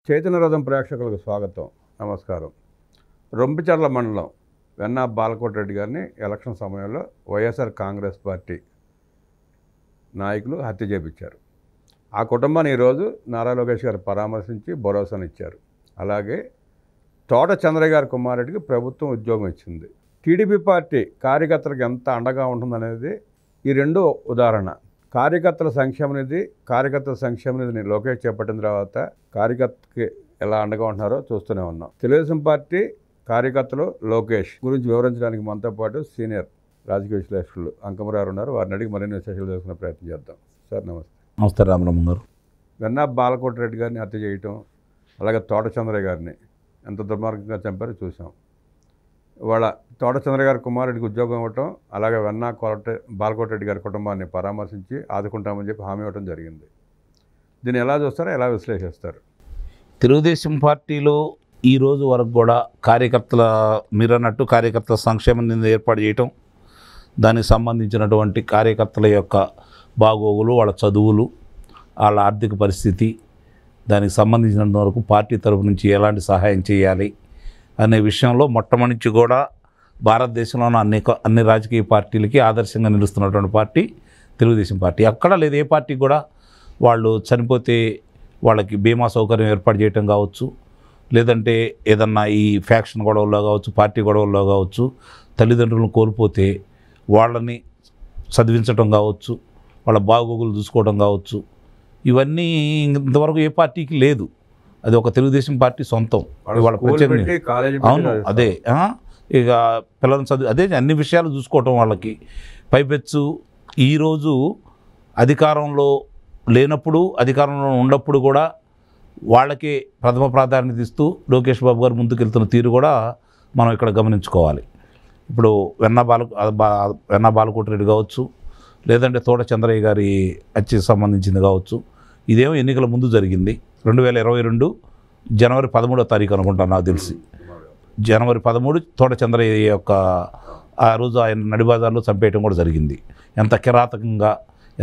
చైతన్యరథం ప్రేక్షకులకు స్వాగతం, నమస్కారం. రొంపిచర్ల మండలం వెన్నా బాలకోటి రెడ్డి గారిని ఎలక్షన్ సమయంలో వైఎస్ఆర్ కాంగ్రెస్ పార్టీ నాయకులు హత్య చేపించారు. ఆ కుటుంబాన్ని ఈరోజు నారా లోకేష్ గారు పరామర్శించి భరోసానిచ్చారు. అలాగే తోట చంద్రయ్య గారి కుమారుడికి ప్రభుత్వం ఉద్యోగం ఇచ్చింది. టీడీపీ పార్టీ కార్యకర్తలకు ఎంత అండగా ఉంటుందనేది ఈ రెండో ఉదాహరణ. కార్యకర్తల సంక్షేమ నిధిని లోకేష్ చేపట్టిన తర్వాత కార్యకర్తకి ఎలా అండగా ఉంటున్నారో చూస్తూనే ఉన్నాం. తెలుగుదేశం పార్టీ కార్యకర్తలు లోకేష్ గురించి వివరించడానికి మనతో పాటు సీనియర్ రాజకీయ విశ్లేషకులు అంకమరావు ఉన్నారు. వారిని అడిగి మరిన్ని విశేషాలు తెలుసుకునే ప్రయత్నం చేద్దాం. సార్ నమస్తే. నమస్తే రామరామ్ గారు. వెన్నా బాలకోటి రెడ్డి గారిని హత్య చేయటం, అలాగే తోట చంద్రయ్య గారిని ఎంత దుర్మార్గంగా చంపారో చూసాం. వాళ్ళ తోట చంద్రయ్య గారి కుమారుడికి ఉద్యోగం ఇవ్వటం, అలాగే వెన్నా బాలకోటి రెడ్డి గారి కుటుంబాన్ని పరామర్శించి ఆదుకుంటామని చెప్పి హామీ ఇవ్వడం జరిగింది. దీన్ని ఎలా చూస్తారో, ఎలా విశ్లేషిస్తారు? తెలుగుదేశం పార్టీలో ఈ రోజు వరకు కూడా కార్యకర్తల మీరన్నట్టు కార్యకర్తల సంక్షేమ నిధి ఏర్పాటు చేయటం, దానికి సంబంధించినటువంటి కార్యకర్తల యొక్క బాగోగులు, వాళ్ళ చదువులు, వాళ్ళ ఆర్థిక పరిస్థితి, దానికి సంబంధించినంత వరకు పార్టీ తరపు నుంచి ఎలాంటి సహాయం చేయాలి అనే విషయంలో మొట్టమొదటి కూడా భారతదేశంలోని అన్ని రాజకీయ పార్టీలకి ఆదర్శంగా నిలుస్తున్నటువంటి పార్టీ తెలుగుదేశం పార్టీ. అక్కడ లేదు ఏ పార్టీ కూడా వాళ్ళు చనిపోతే వాళ్ళకి బీమా సౌకర్యం ఏర్పాటు చేయటం కావచ్చు, లేదంటే ఏదన్నా ఈ ఫ్యాక్షన్ గొడవల్లో కావచ్చు, పార్టీ గొడవల్లో కావచ్చు, తల్లిదండ్రులను కోల్పోతే వాళ్ళని చదివించడం కావచ్చు, వాళ్ళ బాగోగులు చూసుకోవడం కావచ్చు, ఇవన్నీ ఇంతవరకు ఏ పార్టీకి లేదు. అది ఒక తెలుగుదేశం పార్టీ సొంతం. వాళ్ళ అవును, అదే ఇక పిల్లలను చదువు, అదే అన్ని విషయాలు చూసుకోవటం వాళ్ళకి. పైపెచ్చు ఈరోజు అధికారంలో లేనప్పుడు, అధికారంలో ఉన్నప్పుడు కూడా వాళ్ళకే ప్రథమ ప్రాధాన్యత ఇస్తూ లోకేష్ బాబు గారు ముందుకెళ్తున్న తీరు కూడా మనం ఇక్కడ గమనించుకోవాలి. ఇప్పుడు వెన్నా బాలకోటి రెడ్డి కావచ్చు, లేదంటే తోట చంద్రయ్య గారి హత్యకు సంబంధించింది కావచ్చు. ఇదేమో ఎన్నికల ముందు జరిగింది. 2022 జనవరి 13వ తారీఖు అనుకుంటాను, నాకు తెలిసి జనవరి 13 తోట చంద్రయ్య యొక్క ఆ రోజు ఆయన నడిబజార్లో చంపేయటం కూడా జరిగింది. ఎంత కిరాతకంగా,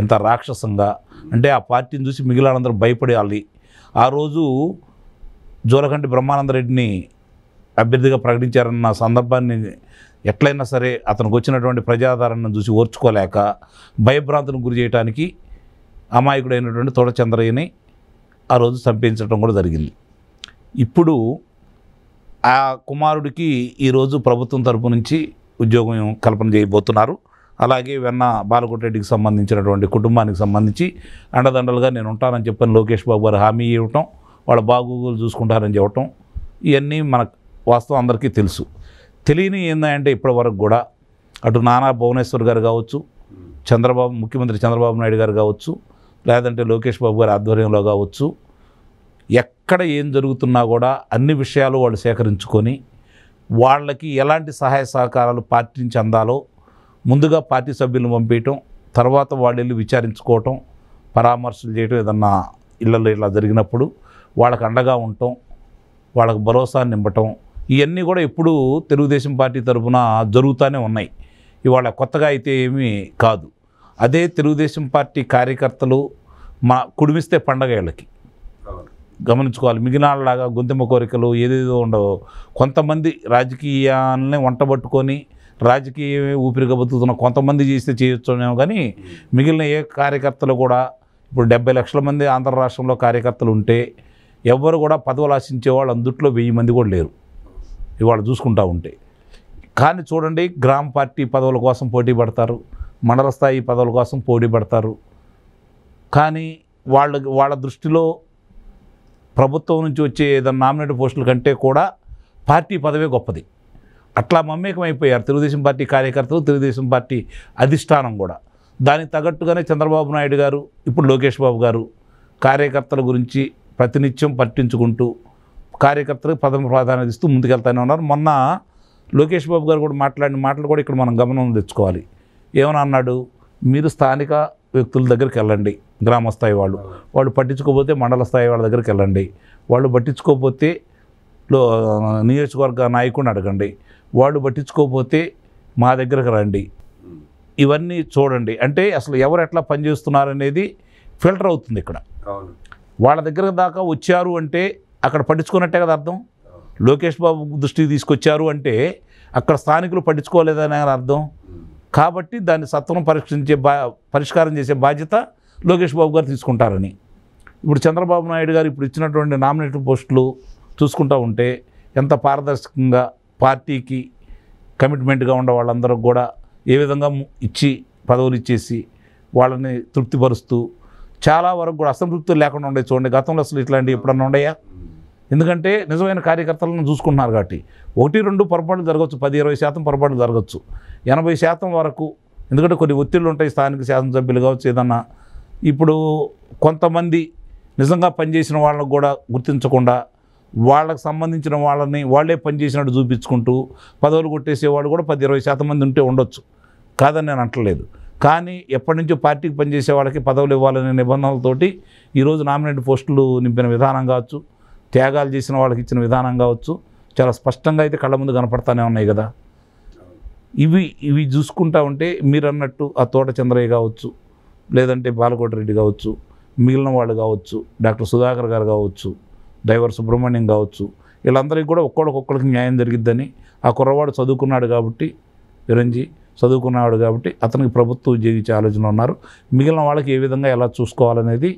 ఎంత రాక్షసంగా అంటే ఆ పార్టీని చూసి మిగిలినందరూ భయపడాలి. ఆ రోజు జోలకంటి బ్రహ్మానందరెడ్డిని అభ్యర్థిగా ప్రకటించారన్న సందర్భాన్ని ఎట్లయినా సరే అతనికి వచ్చినటువంటి ప్రజాదరణను చూసి ఓర్చుకోలేక భయభ్రాంతులకు గురి చేయడానికి అమాయకుడైనటువంటి తోట చంద్రయ్యని ఆ రోజు చంపించడం కూడా జరిగింది. ఇప్పుడు ఆ కుమారుడికి ఈరోజు ప్రభుత్వం తరపు నుంచి ఉద్యోగం కల్పన చేయబోతున్నారు. అలాగే వెన్నా బాలకోటి రెడ్డికి సంబంధించినటువంటి కుటుంబానికి సంబంధించి అండదండలుగా నేను ఉంటానని చెప్పని లోకేష్ బాబు గారు హామీ ఇవ్వటం, వాళ్ళ బాగోగులు చూసుకుంటారని చెప్పటం, ఇవన్నీ మనకు వాస్తవం అందరికీ తెలుసు. తెలియని ఏందంటే ఇప్పటి వరకు కూడా అటు నానా భువనేశ్వర్ గారు కావచ్చు, ముఖ్యమంత్రి చంద్రబాబు నాయుడు గారు కావచ్చు, లేదంటే లోకేష్ బాబు గారి ఆధ్వర్యంలో కావచ్చు, ఎక్కడ ఏం జరుగుతున్నా కూడా అన్ని విషయాలు వాళ్ళు సేకరించుకొని వాళ్ళకి ఎలాంటి సహాయ సహకారాలు పార్టీ నుంచి అందాలో ముందుగా పార్టీ సభ్యులను పంపించటం, తర్వాత వాళ్ళు వెళ్ళి విచారించుకోవటం, పరామర్శలు చేయటం, ఏదన్నా ఇళ్ళలో ఇలా జరిగినప్పుడు వాళ్ళకి అండగా ఉండటం, వాళ్ళకి భరోసాన్ని నింపటం, ఇవన్నీ కూడా ఇప్పుడు తెలుగుదేశం పార్టీ తరఫున జరుగుతూనే ఉన్నాయి. ఇవాళ కొత్తగా అయితే ఏమీ కాదు. అదే తెలుగుదేశం పార్టీ కార్యకర్తలు కుడిమిస్తే పండగ వీళ్ళకి గమనించుకోవాలి. మిగిలినలాగా గొంతెమ్మ కోరికలు ఏదేదో ఉండవు. కొంతమంది రాజకీయాలని వంటబట్టుకొని రాజకీయ ఊపిరిగా బతుకుతున్న కొంతమంది చేస్తే చేయొచ్చునేమో, కానీ మిగిలిన ఏ కార్యకర్తలు కూడా ఇప్పుడు 70 లక్షల మంది ఆంధ్ర రాష్ట్రంలో కార్యకర్తలు ఉంటే ఎవరు కూడా పదవులు ఆశించే వాళ్ళు అందుట్లో 1000 మంది కూడా లేరు ఇవాళ చూసుకుంటూ ఉంటే. కానీ చూడండి, గ్రామ పార్టీ పదవుల కోసం పోటీ పడతారు, మండల స్థాయి పదవుల కోసం పోటీ పడతారు. కానీ వాళ్ళ దృష్టిలో ప్రభుత్వం నుంచి వచ్చే ఏదైనా నామినేట్ పోస్టుల కంటే కూడా పార్టీ పదవే గొప్పది. అట్లా మమేకం అయిపోయారు తెలుగుదేశం పార్టీ కార్యకర్తలు, తెలుగుదేశం పార్టీ అధిష్టానం కూడా. దానికి తగ్గట్టుగానే చంద్రబాబు నాయుడు గారు, ఇప్పుడు లోకేష్ బాబు గారు కార్యకర్తల గురించి ప్రతినిత్యం పట్టించుకుంటూ కార్యకర్తలకు ప్రథమ ప్రాధాన్యత ఇస్తూ ముందుకెళ్తానే ఉన్నారు. మొన్న లోకేష్ బాబు గారు కూడా మాట్లాడిన మాటలు కూడా ఇక్కడ మనం గమనం తెచ్చుకోవాలి. ఏమని అన్నాడు? మీరు స్థానిక వ్యక్తుల దగ్గరికి వెళ్ళండి, గ్రామ స్థాయి వాళ్ళు పట్టించుకోకపోతే మండల స్థాయి వాళ్ళ దగ్గరికి వెళ్ళండి, వాళ్ళు పట్టించుకోకపోతే నియోజకవర్గ నాయకుడిని అడగండి, వాళ్ళు పట్టించుకోకపోతే మా దగ్గరకు రండి, ఇవన్నీ చూడండి. అంటే అసలు ఎవరు ఎట్లా పనిచేస్తున్నారనేది ఫిల్టర్ అవుతుంది ఇక్కడ. వాళ్ళ దగ్గర దాకా వచ్చారు అంటే అక్కడ పట్టించుకున్నట్టే కదా అర్థం. లోకేష్ బాబు దృష్టికి తీసుకొచ్చారు అంటే అక్కడ స్థానికులు పట్టించుకోలేదని అర్థం. కాబట్టి దాన్ని సత్వరం పరిష్కారం చేసే బాధ్యత లోకేష్ బాబు గారు తీసుకుంటారని. ఇప్పుడు చంద్రబాబు నాయుడు గారు ఇప్పుడు ఇచ్చినటువంటి నామినేటెడ్ పోస్టులు చూసుకుంటూ ఉంటే ఎంత పారదర్శకంగా పార్టీకి కమిట్మెంట్గా ఉండే వాళ్ళందరూ కూడా ఏ విధంగా ఇచ్చి పదవులు ఇచ్చేసి వాళ్ళని తృప్తిపరుస్తూ చాలా వరకు కూడా అసంతృప్తులు లేకుండా ఉండే చూడండి. గతంలో అసలు ఇట్లాంటివి ఎప్పుడన్నా ఉన్నాయా? ఎందుకంటే నిజమైన కార్యకర్తలను చూసుకుంటున్నారు కాబట్టి 1-2 పొరపాట్లు జరగచ్చు, 10-20% పొరపాట్లు జరగచ్చు. 80% వరకు ఎందుకంటే కొన్ని ఒత్తిళ్ళు ఉంటాయి. స్థానిక శాసనసభ్యులు కావచ్చు ఏదన్నా. ఇప్పుడు కొంతమంది నిజంగా పనిచేసిన వాళ్ళకు కూడా గుర్తించకుండా వాళ్ళకు సంబంధించిన వాళ్ళని వాళ్ళే పనిచేసినట్టు చూపించుకుంటూ పదవులు కొట్టేసేవాళ్ళు కూడా 10-20% మంది ఉంటే ఉండొచ్చు, కాదని నేను అంటలేదు. కానీ ఎప్పటి నుంచో పార్టీకి పనిచేసే వాళ్ళకి పదవులు ఇవ్వాలనే నిబంధనలతోటి ఈరోజు నామినేటెడ్ పోస్టులు నింపిన విధానం కావచ్చు, త్యాగాలు చేసిన వాళ్ళకి ఇచ్చిన విధానం కావచ్చు, చాలా స్పష్టంగా అయితే కళ్ళ ముందు కనపడతానే ఉన్నాయి కదా. ఇవి చూసుకుంటా ఉంటే మీరు అన్నట్టు ఆ తోట చంద్రయ్య కావచ్చు, లేదంటే బాలకోట రెడ్డి కావచ్చు, మిగిలిన వాళ్ళు కావచ్చు, డాక్టర్ సుధాకర్ గారు కావచ్చు, డ్రైవర్ సుబ్రహ్మణ్యం కావచ్చు, వీళ్ళందరికీ కూడా ఒక్కొక్కరికి న్యాయం జరిగిద్దని. ఆ కుర్రవాడు చదువుకున్నాడు కాబట్టి, విరంజీ చదువుకున్నాడు కాబట్టి అతనికి ప్రభుత్వ ఉద్యోగి ఇచ్చే ఆలోచన ఉన్నారు. మిగిలిన వాళ్ళకి ఏ విధంగా ఎలా చూసుకోవాలనేది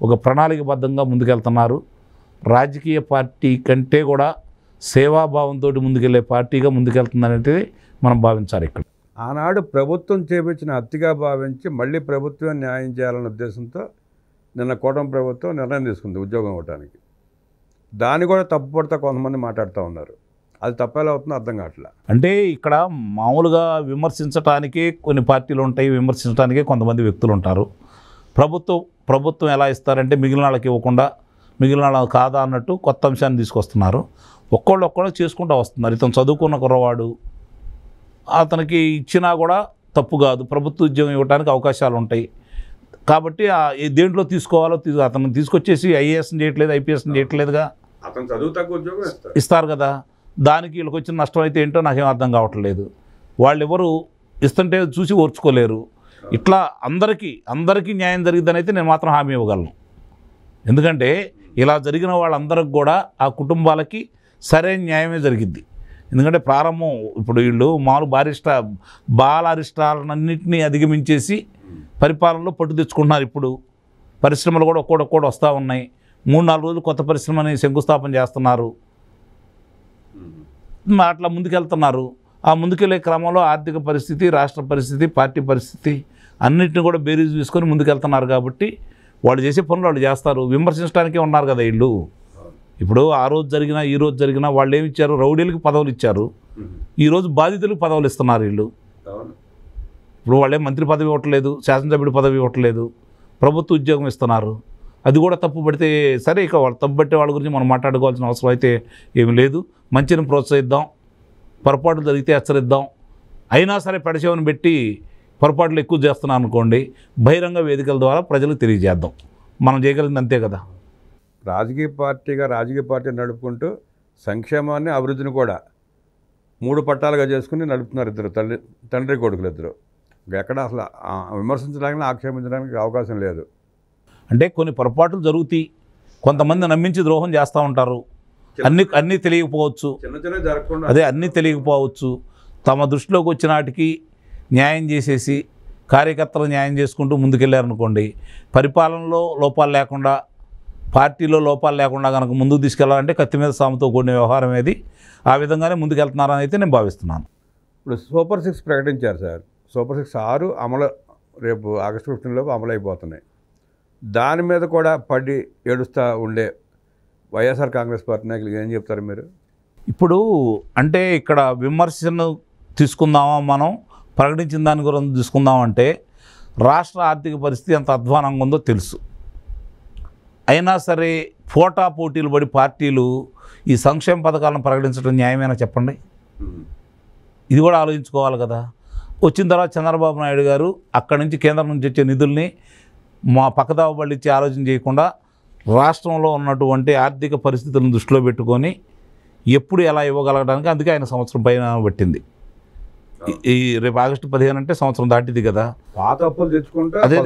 ఒక ప్రణాళికబద్ధంగా ముందుకెళ్తున్నారు. రాజకీయ పార్టీ కంటే కూడా సేవాభావంతో ముందుకెళ్లే పార్టీగా ముందుకెళ్తుందనేది మనం భావించాలి. ఇక్కడ ఆనాడు ప్రభుత్వం చేపించిన హత్యగా భావించి మళ్ళీ ప్రభుత్వం న్యాయం చేయాలనే ఉద్దేశంతో నిన్న కూటమి ప్రభుత్వం నిర్ణయం తీసుకుంది ఉద్యోగం ఇవ్వడానికి. దాన్ని కూడా తప్పుపడతా కొంతమంది మాట్లాడుతూ ఉన్నారు. అది తప్పేలా అవుతుందో అర్థం కావట్లా. అంటే ఇక్కడ మామూలుగా విమర్శించడానికే కొన్ని పార్టీలు ఉంటాయి, విమర్శించడానికే కొంతమంది వ్యక్తులు ఉంటారు. ప్రభుత్వం ఎలా ఇస్తారంటే మిగిలిన వాళ్ళకి ఇవ్వకుండా మిగిలిన వాళ్ళకి కాదా అన్నట్టు కొత్త అంశాన్ని తీసుకొస్తున్నారు. ఒక్కళ్ళు చేసుకుంటూ వస్తున్నారు. ఇతను చదువుకున్న కుర్రవాడు, అతనికి ఇచ్చినా కూడా తప్పు కాదు, ప్రభుత్వ ఉద్యోగం ఇవ్వడానికి అవకాశాలు ఉంటాయి. కాబట్టి దేంట్లో తీసుకోవాలో అతను తీసుకొచ్చేసి ఐఏఎస్ని చేయట్లేదు, ఐపీఎస్ని చేయట్లేదుగా, అతను చదువు తక్కువ ఉద్యోగం ఇస్తారు కదా. దానికి వీళ్ళకి వచ్చిన నష్టం అయితే ఏంటో నాకేం అర్థం కావట్లేదు. వాళ్ళు ఎవరు ఇస్తుంటే చూసి ఓర్చుకోలేరు. ఇట్లా అందరికీ న్యాయం జరిగిద్దని అయితే నేను మాత్రం హామీ ఇవ్వగలను. ఎందుకంటే ఇలా జరిగిన వాళ్ళందరికి కూడా ఆ కుటుంబాలకి సరైన న్యాయమే జరిగిద్ది. ఎందుకంటే ప్రారంభం ఇప్పుడు వీళ్ళు మామూలు బాల అరిష్టాలన్నింటినీ అధిగమించేసి పరిపాలనలో పట్టు తెచ్చుకుంటున్నారు. ఇప్పుడు పరిశ్రమలు కూడా ఒక్కొక్కటి వస్తూ ఉన్నాయి. 3-4 రోజులు కొత్త పరిశ్రమని శంకుస్థాపన చేస్తున్నారు. అట్లా ముందుకెళ్తున్నారు. ఆ ముందుకెళ్ళే క్రమంలో ఆర్థిక పరిస్థితి, రాష్ట్ర పరిస్థితి, పార్టీ పరిస్థితి అన్నింటిని కూడా బేరీజు తీసుకొని ముందుకెళ్తున్నారు. కాబట్టి వాళ్ళు చేసే పనులు వాళ్ళు చేస్తారు. విమర్శించడానికే ఉన్నారు కదా వీళ్ళు. ఇప్పుడు ఆ రోజు జరిగినా ఈ రోజు జరిగినా వాళ్ళు ఏమి ఇచ్చారు? రౌడీలకు పదవులు ఇచ్చారు. ఈరోజు బాధితులకు పదవులు ఇస్తున్నారు వీళ్ళు. ఇప్పుడు వాళ్ళే మంత్రి పదవి ఇవ్వట్లేదు, శాసనసభ్యుడి పదవి ఇవ్వట్లేదు, ప్రభుత్వ ఉద్యోగం ఇస్తున్నారు. అది కూడా తప్పు పడితే సరే, ఇక వాళ్ళు తప్పు పట్టే వాళ్ళ గురించి మనం మాట్లాడుకోవాల్సిన అవసరం అయితే ఏమి లేదు. మంచిని ప్రోత్సహిద్దాం, పొరపాట్లు జరిగితే హెచ్చరిద్దాం. అయినా సరే పెడచెవిని పెట్టి పొరపాట్లు ఎక్కువ చేస్తున్నాం అనుకోండి, బహిరంగ వేదికల ద్వారా ప్రజలకు తెలియజేద్దాం. మనం చేయగలిగింది అంతే కదా. రాజకీయ పార్టీ నడుపుకుంటూ సంక్షేమాన్ని అభివృద్ధిని కూడా 3 పట్టాలుగా చేసుకుని నడుపుతున్నారు ఇద్దరు తండ్రి కొడుకులు ఇద్దరు. ఎక్కడ అసలు విమర్శించడానికి ఆక్షేపించడానికి అవకాశం లేదు. అంటే కొన్ని పొరపాట్లు జరుగుతాయి, కొంతమంది నమ్మించి ద్రోహం చేస్తూ ఉంటారు. అన్నీ తెలియకపోవచ్చు, అన్నీ తెలియకపోవచ్చు. తమ దృష్టిలోకి వచ్చిన వాటికి న్యాయం చేసేసి కార్యకర్తలు న్యాయం చేసుకుంటూ ముందుకెళ్ళారనుకోండి, పరిపాలనలో లోపాలు లేకుండా, పార్టీలో లోపాలు లేకుండా కనుక ముందుకు తీసుకెళ్లాలంటే కత్తి మీద సాముతో కూడిన వ్యవహారం ఏది. ఆ విధంగానే ముందుకెళ్తున్నారని అయితే నేను భావిస్తున్నాను. ఇప్పుడు సూపర్ 6 ప్రకటించారు సార్. సూపర్ 6 6 అమలు రేపు ఆగస్టు 15 లోపు అమలు అయిపోతున్నాయి. దాని మీద కూడా పడి ఏడుస్తూ ఉండే వైఎస్ఆర్ కాంగ్రెస్ పార్టీ నాయకులు ఏం చెప్తారు మీరు? ఇప్పుడు అంటే ఇక్కడ విమర్శను తీసుకుందామా, మనం ప్రకటించిన దాని గురించి తీసుకుందామంటే రాష్ట్ర ఆర్థిక పరిస్థితి ఎంత అధ్వానంగా ఉందో తెలుసు. అయినా సరే పోటీలు పడి పార్టీలు ఈ సంక్షేమ పథకాలను ప్రకటించడం న్యాయమేనా చెప్పండి? ఇది కూడా ఆలోచించుకోవాలి కదా. వచ్చిన తర్వాత చంద్రబాబు నాయుడు గారు అక్కడి నుంచి కేంద్రం నుంచి వచ్చే నిధుల్ని పక్కదావ పళ్ళిచ్చే ఆలోచన చేయకుండా రాష్ట్రంలో ఉన్నటువంటి ఆర్థిక పరిస్థితులను దృష్టిలో పెట్టుకొని ఎప్పుడు ఎలా ఇవ్వగలగడానికి అందుకే ఆయన సంవత్సరం పైన పట్టింది. ఈ రేపు ఆగస్టు 15 అంటే సంవత్సరం దాటిది కదా. పాత అప్పులు తెచ్చుకుంటే అదే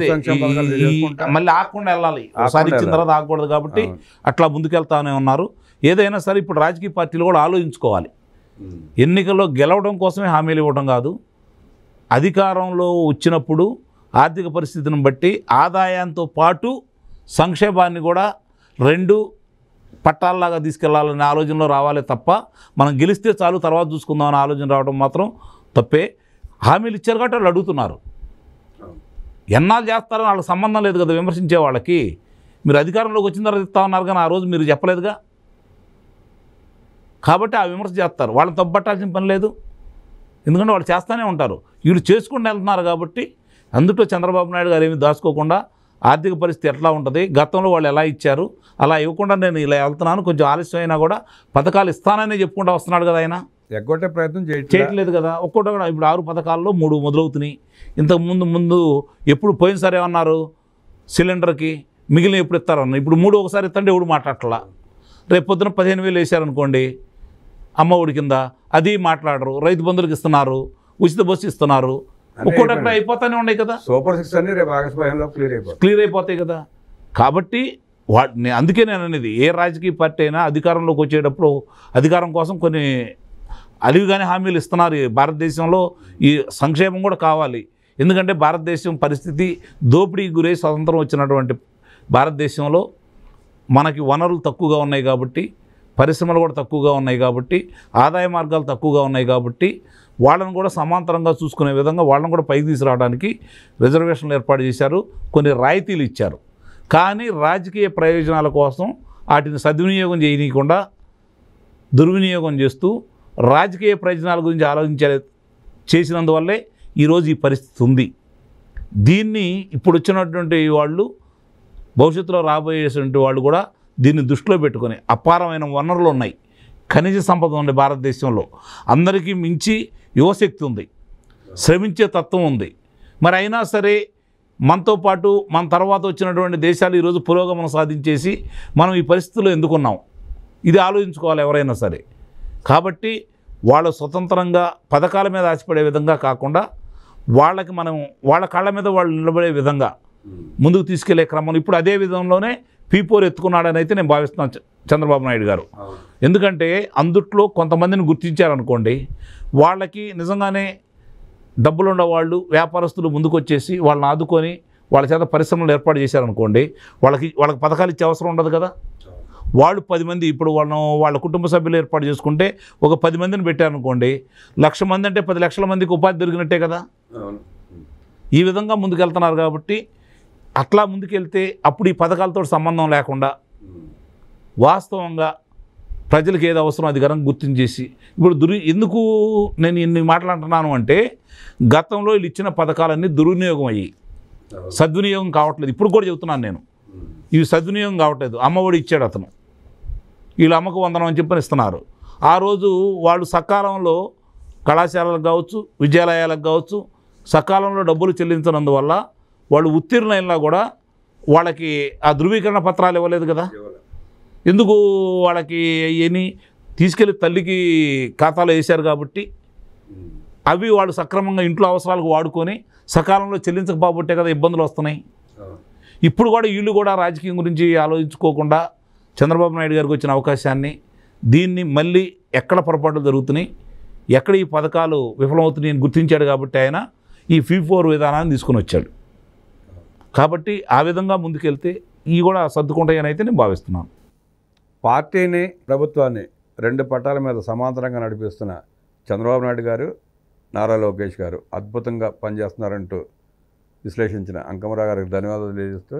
మళ్ళీ ఆగకుండా వెళ్ళాలి. ఒకసారి ఇచ్చిన తర్వాత ఆగకూడదు కాబట్టి అట్లా ముందుకెళ్తానే ఉన్నారు. ఏదైనా సరే ఇప్పుడు రాజకీయ పార్టీలు కూడా ఆలోచించుకోవాలి. ఎన్నికల్లో గెలవడం కోసమే హామీలు ఇవ్వడం కాదు, అధికారంలో వచ్చినప్పుడు ఆర్థిక పరిస్థితిని బట్టి ఆదాయంతో పాటు సంక్షేమాన్ని కూడా రెండు పట్టాల్లాగా తీసుకెళ్లాలనే ఆలోచనలో రావాలి తప్ప మనం గెలిస్తే చాలు తర్వాత చూసుకుందాం అనే ఆలోచన రావడం మాత్రం తప్పే. హామీలు ఇచ్చారు కాబట్టి వాళ్ళు అడుగుతున్నారు. ఎన్నాళ్ళు చేస్తారని వాళ్ళకి సంబంధం లేదు కదా విమర్శించే వాళ్ళకి. మీరు అధికారంలోకి వచ్చిన తర్వాత ఇస్తా ఉన్నారు కానీ ఆ రోజు మీరు చెప్పలేదుగా, కాబట్టి ఆ విమర్శ చేస్తారు. వాళ్ళని తప్పట్టాల్సిన పని లేదు, ఎందుకంటే వాళ్ళు చేస్తూనే ఉంటారు. వీళ్ళు చేసుకుంటూ వెళ్తున్నారు కాబట్టి అందులో చంద్రబాబు నాయుడు గారు ఏమి దాచుకోకుండా ఆర్థిక పరిస్థితి ఎట్లా ఉంటుంది, గతంలో వాళ్ళు ఎలా ఇచ్చారు, అలా ఇవ్వకుండా నేను ఇలా వెళ్తున్నాను, కొంచెం ఆలస్యం అయినా కూడా పథకాలు ఇస్తానని చెప్పుకుంటూ వస్తున్నాడు కదా ఆయన. ఎగ్గొట్టే ప్రయత్నం చేయట్లేదు కదా. ఒక్కొక్కటి కూడా ఇప్పుడు 6 పథకాల్లో 3 మొదలవుతున్నాయి. ఇంతకు ముందు ఎప్పుడు పోయినసారి ఏమన్నారు, సిలిండర్కి మిగిలిన ఎప్పుడు ఇస్తారన్న, ఇప్పుడు 3 ఒకసారి ఇస్తుంటే ఎవడు మాట్లాడట్లా. రేపు పొద్దున 15,000 వేసారనుకోండి అమ్మ ఒడి కింద, అది మాట్లాడరు. రైతు బంధువులకు ఇస్తున్నారు, ఉచిత బస్సు ఇస్తున్నారు, ఒక్కొక్కటి అయిపోతానే ఉన్నాయి కదా. సూపర్ 6 అన్ని రేపు ఆగస్టు 15లో క్లియర్ అయిపోతాయి కదా. కాబట్టి అందుకే నేను అనేది, ఏ రాజకీయ పార్టీ అయినా అధికారంలోకి వచ్చేటప్పుడు అధికారం కోసం కొన్ని అలివిగానే హామీలు ఇస్తున్నారు. భారతదేశంలో ఈ సంక్షేమం కూడా కావాలి. ఎందుకంటే భారతదేశం పరిస్థితి దోపిడీకి గురై స్వతంత్రం వచ్చినటువంటి భారతదేశంలో మనకి వనరులు తక్కువగా ఉన్నాయి కాబట్టి, పరిశ్రమలు కూడా తక్కువగా ఉన్నాయి కాబట్టి, ఆదాయ మార్గాలు తక్కువగా ఉన్నాయి కాబట్టి వాళ్ళని కూడా సమాంతరంగా చూసుకునే విధంగా వాళ్ళని కూడా పైకి తీసుకురావడానికి రిజర్వేషన్లు ఏర్పాటు చేశారు, కొన్ని రాయితీలు ఇచ్చారు. కానీ రాజకీయ ప్రయోజనాల కోసం వాటిని సద్వినియోగం చేయనీయకుండా దుర్వినియోగం చేస్తూ రాజకీయ ప్రయోజనాల గురించి చేసినందువల్లే ఈరోజు ఈ పరిస్థితి ఉంది. దీన్ని ఇప్పుడు వచ్చినటువంటి వాళ్ళు, భవిష్యత్తులో రాబోయేటువంటి వాళ్ళు కూడా దీన్ని దృష్టిలో పెట్టుకొని, అపారమైన వనరులు ఉన్నాయి, ఖనిజ సంపద ఉంది భారతదేశంలో, అందరికీ మించి యువశక్తి ఉంది, శ్రమించే తత్వం ఉంది. మరి అయినా సరే మనతో పాటు మన తర్వాత వచ్చినటువంటి దేశాలు ఈరోజు పురోగమనం సాధించేసి మనం ఈ పరిస్థితుల్లో ఎందుకున్నాం, ఇది ఆలోచించుకోవాలి ఎవరైనా సరే. కాబట్టి వాళ్ళు స్వతంత్రంగా పథకాల మీద ఆశపడే విధంగా కాకుండా వాళ్ళకి మనం వాళ్ళ కాళ్ళ మీద వాళ్ళు నిలబడే విధంగా ముందుకు తీసుకెళ్లే క్రమం ఇప్పుడు అదే విధంలోనే P4 ఎత్తుకున్నాడని అయితే నేను భావిస్తున్నాను చంద్రబాబు నాయుడు గారు. ఎందుకంటే అందుట్లో కొంతమందిని గుర్తించారనుకోండి, వాళ్ళకి నిజంగానే డబ్బులున్న వాళ్ళు వ్యాపారస్తులు ముందుకు వచ్చేసి వాళ్ళని ఆదుకొని వాళ్ళ చేత పరిశ్రమలు ఏర్పాటు చేశారనుకోండి, వాళ్ళకి పథకాలు ఇచ్చే అవసరం ఉండదు కదా. వాళ్ళు 10 మంది ఇప్పుడు వాళ్ళ కుటుంబ సభ్యులు ఏర్పాటు చేసుకుంటే ఒక 10 మందిని పెట్టారనుకోండి, 1,00,000 మంది అంటే 10 లక్షల మందికి ఉపాధి దొరికినట్టే కదా. ఈ విధంగా ముందుకెళ్తున్నారు కాబట్టి అట్లా ముందుకెళ్తే అప్పుడు ఈ పథకాలతో సంబంధం లేకుండా వాస్తవంగా ప్రజలకు ఏది అవసరం అది కనుక గుర్తించేసి ఇప్పుడు ఎందుకు నేను ఇన్ని మాట్లాడుతున్నాను అంటే, గతంలో వీళ్ళు ఇచ్చిన పథకాలన్నీ దుర్వినియోగం అయ్యి సద్వినియోగం కావట్లేదు. ఇప్పుడు కూడా చెబుతున్నాను నేను, ఇవి సద్వినియోగం కావట్లేదు. అమ్మఒడి ఇచ్చాడు అతను, వీళ్ళు అమ్మకు 100 అని చెప్పని ఇస్తున్నారు. ఆ రోజు వాళ్ళు సకాలంలో కళాశాలలకు కావచ్చు, విద్యాలయాలకు కావచ్చు సకాలంలో డబ్బులు చెల్లించనందువల్ల వాళ్ళు ఉత్తీర్ణులైనా కూడా వాళ్ళకి ఆ ధృవీకరణ పత్రాలు ఇవ్వలేదు కదా. ఎందుకు వాళ్ళకి ఇవన్నీ తీసుకెళ్ళి తల్లికి ఖాతాలో వేశారు కాబట్టి అవి వాళ్ళు సక్రమంగా ఇంట్లో అవసరాలకు వాడుకొని సకాలంలో చెల్లించకపోబట్టే కదా ఇబ్బందులు వస్తున్నాయి. ఇప్పుడు కూడా వీళ్ళు కూడా రాజకీయం గురించి ఆలోచించుకోకుండా చంద్రబాబు నాయుడు గారికి వచ్చిన అవకాశాన్ని దీన్ని మళ్ళీ ఎక్కడ పొరపాట్లు జరుగుతున్నాయి, ఎక్కడ ఈ పథకాలు విఫలమవుతున్నాయి అని గుర్తించాడు కాబట్టి ఆయన ఈ P4 విధానాన్ని తీసుకుని వచ్చాడు. కాబట్టి ఆ విధంగా ముందుకెళ్తే ఇవి కూడా సర్దుకుంటాయని అయితే నేను భావిస్తున్నాను. పార్టీని ప్రభుత్వాన్ని 2 పట్టాల మీద సమాంతరంగా నడిపిస్తున్న చంద్రబాబు నాయుడు గారు, నారా లోకేష్ గారు అద్భుతంగా పనిచేస్తున్నారంటూ విశ్లేషించిన అంకమరావు గారికి ధన్యవాదాలు తెలియజేస్తూ